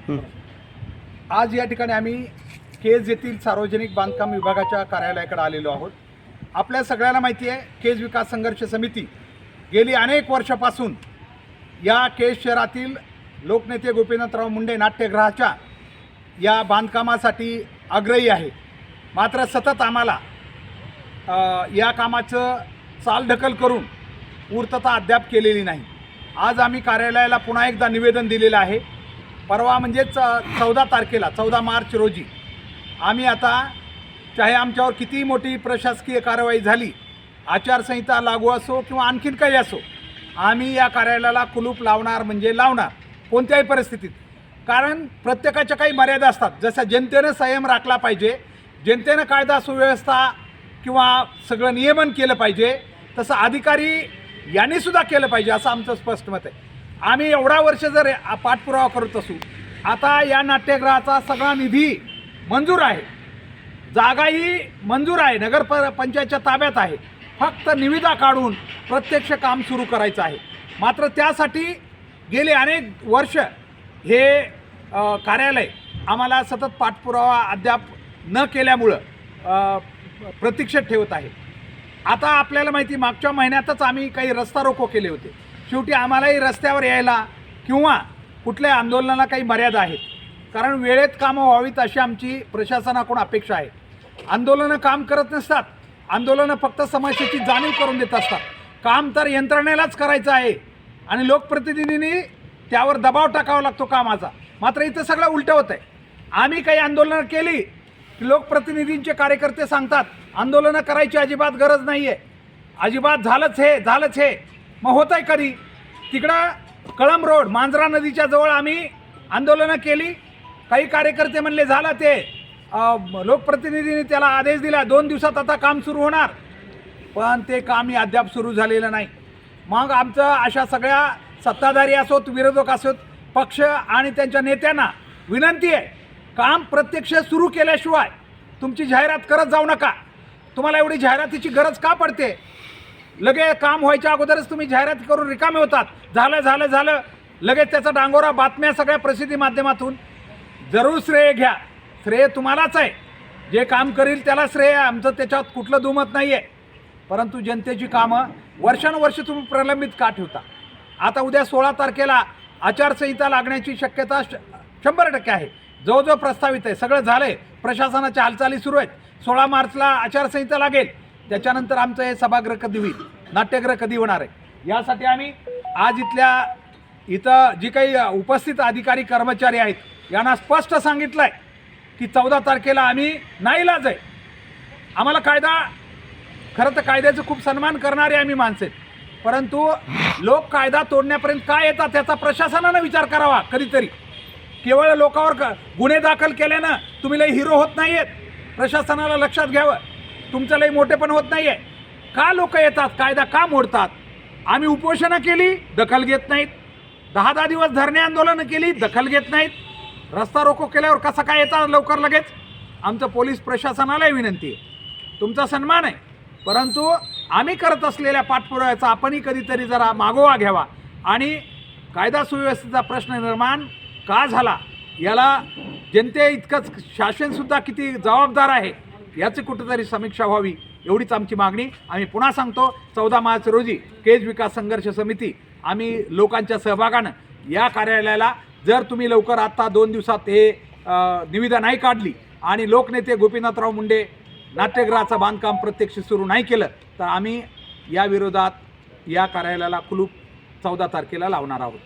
आज या ठिकाणी आम्ही केज येथील सार्वजनिक बांधकाम विभागाच्या कार्यालयाकडे आलेलो आहोत। आपल्या सगळ्यांना माहिती आहे, केज विकास संघर्ष समिती गेली अनेक वर्षापासून या केज शहरातील लोकनेते गोपीनाथराव मुंडे नाट्यगृहाच्या या बांधकामासाठी आग्रही आहे। मात्र सतत आम्हाला या कामाचं चालढकल करून पूर्तता अद्याप केलेली नाही। आज आम्ही कार्यालयाला पुन्हा एकदा निवेदन दिलेलं आहे। परवा म्हणजे 14 तारखेला 14 मार्च रोजी आम्ही आता चाहे आमच्यावर किती मोठी प्रशासकीय कारवाई झाली, आचारसंहिता लागू असो किंवा आणखीन काही असो, आम्ही या कार्यालयाला कुलूप लावणार म्हणजे लावणार कोणत्याही परिस्थितीत। कारण प्रत्येकाच्या काही मर्यादा असतात। जसं जनतेनं संयम राखला पाहिजे, जनतेनं कायदा सुव्यवस्था किंवा सगळं नियमन केलं पाहिजे, तसं अधिकारी यांनी सुद्धा केलं पाहिजे असं आमचं स्पष्ट मत आहे। आम्ही एवढा वर्ष जर पाठपुरावा करत असू, आता या नाट्यगृहाचा सगळा निधी मंजूर आहे, जागाही मंजूर आहे, नगर पंचायतच्या ताब्यात आहे, फक्त निविदा काढून प्रत्यक्ष काम सुरू करायचं आहे। मात्र त्यासाठी गेले अनेक वर्ष हे कार्यालय आम्हाला सतत पाठपुरावा अद्याप न केल्यामुळं प्रतीक्षेत ठेवत आहे। आता आपल्याला माहिती, मागच्या महिन्यातच आम्ही काही रस्ता रोको केले होते। शेवटी आम्हालाही रस्त्यावर यायला किंवा कुठल्या आंदोलनाला काही मर्यादा आहेत, कारण वेळेत कामं व्हावीत अशी आमची प्रशासनाकडून अपेक्षा आहे। आंदोलनं काम करत नसतात, आंदोलनं फक्त समस्येची जाणीव करून देत असतात। काम तर यंत्रणेलाच करायचं आहे आणि लोकप्रतिनिधींनी त्यावर दबाव टाकावा लागतो कामाचा। मात्र इथं सगळं उलटं होतं आहे। आम्ही काही आंदोलनं केली की लोकप्रतिनिधींचे कार्यकर्ते सांगतात आंदोलनं करायची अजिबात गरज नाही आहे, अजिबात झालंच हे। मग होतं आहे कधी? तिकडं कळंब रोड मांजरा नदीच्या जवळ आम्ही आंदोलनं केली, काही कार्यकर्ते म्हणले झालं ते, लोकप्रतिनिधींनी त्याला आदेश दिला 2 दिवसात आता काम सुरू होणार, पण ते कामही अद्याप सुरू झालेलं नाही। मग आमचं अशा सगळ्या सत्ताधारी असोत, विरोधक असोत, पक्ष आणि त्यांच्या नेत्यांना विनंती आहे, काम प्रत्यक्ष सुरू केल्याशिवाय तुमची जाहिरात करत जाऊ नका। तुम्हाला एवढी जाहिरातीची गरज का पडते? लगेच काम व्हायच्या अगोदरच तुम्ही जाहिरात करून रिकामे होतात। झालं लगेच त्याचा डांगोरा बातम्या सगळ्या प्रसिद्धी माध्यमातून। जरूर श्रेय घ्या, श्रेय तुम्हालाच आहे, जे काम करील त्याला श्रेय, आमचं त्याच्यात कुठलं दुमत नाही आहे। परंतु जनतेची कामं वर्षानुवर्ष तुम्ही प्रलंबित का ठेवता? आता उद्या 16 तारखेला आचारसंहिता लागण्याची शक्यता 100% आहे। जो प्रस्तावित आहे सगळं झालं आहे, प्रशासनाच्या हालचाली सुरू आहेत। 16 मार्चला आचारसंहिता लागेल, त्याच्यानंतर आमचं हे सभागृह कधी होईल, नाट्यगृह कधी होणार आहे, यासाठी आम्ही आज इथं जी काही उपस्थित अधिकारी कर्मचारी आहेत यांना स्पष्ट सांगितलं आहे की 14 तारखेला आम्ही नाईलाज आहे। आम्हाला कायदा, खरं तर कायद्याचं खूप सन्मान करणारे आम्ही माणसं आहेत, परंतु लोक कायदा तोडण्यापर्यंत काय येतात त्याचा प्रशासनानं विचार करावा कधीतरी। केवळ लोकांवर गुन्हे दाखल केल्यानं तुम्ही लई हिरो होत नाही आहेत, प्रशासनाला लक्षात घ्यावं, तुमचं लई मोठेपण होत नाही आहे। का लोक येतात, कायदा का मोडतात? आम्ही उपोषणं केली, दखल घेत नाहीत, 10 दिवस धरणे आंदोलनं केली, दखल घेत नाहीत, रस्ता रोको केल्यावर कसं काय येतात लवकर लगेच? आमचं पोलीस प्रशासनालाही विनंती आहे, तुमचा सन्मान आहे, परंतु आम्ही करत असलेल्या पाठपुराव्याचा आपणही कधीतरी जरा मागोवा घ्यावा आणि कायदा सुव्यवस्थेचा प्रश्न निर्माण का झाला याला जनते इतकंच शासनसुद्धा किती जबाबदार आहे याची कुठेतरी समीक्षा व्हावी, एवढीच आमची मागणी। आम्ही पुन्हा सांगतो, 14 मार्च रोजी केज विकास संघर्ष समिती आम्ही लोकांच्या सहभागानं या कार्यालयाला, जर तुम्ही लवकर आता 2 दिवसात हे निविदा नाही काढली आणि लोकनेते गोपीनाथराव मुंडे नाट्यगृहाचं बांधकाम प्रत्यक्ष सुरू नाही केलं, तर आम्ही या विरोधात या कार्यालयाला कुलूप 14 तारखेला लावणार आहोत।